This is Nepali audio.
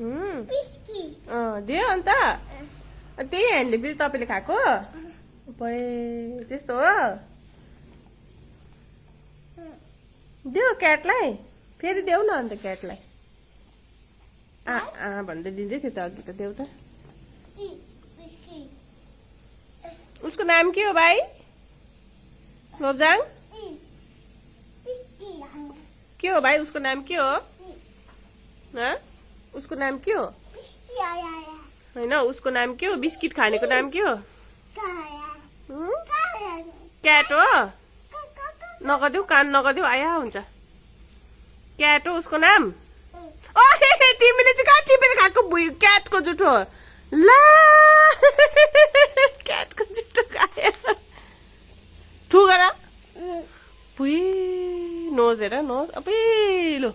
दियो अन्त त्यही ह्यान्डले बिल तपाईँले खाएको त्यस्तो हो दियो क्याटलाई फेरि देऊ न अन्त क्याटलाई भन्दै दिँदै थियो त अघि त देऊ त उसको नाम के हो भाइ लोब्जाङ के हो भाइ उसको नाम के हो उसको नाम के हो होइन उसको नाम के हो बिस्किट खानेको नाम के हो क्याट हो नगदेऊ कान नगदेऊ आया हुन्छ क्याट हो उसको नाम तिमीले चाहिँ कहाँ टिपेर खाएको भुइँ क्याटको जुठो ला क्याटको जुठो खायो ठुगरा भुइँ नोज हेर नोज अपिलो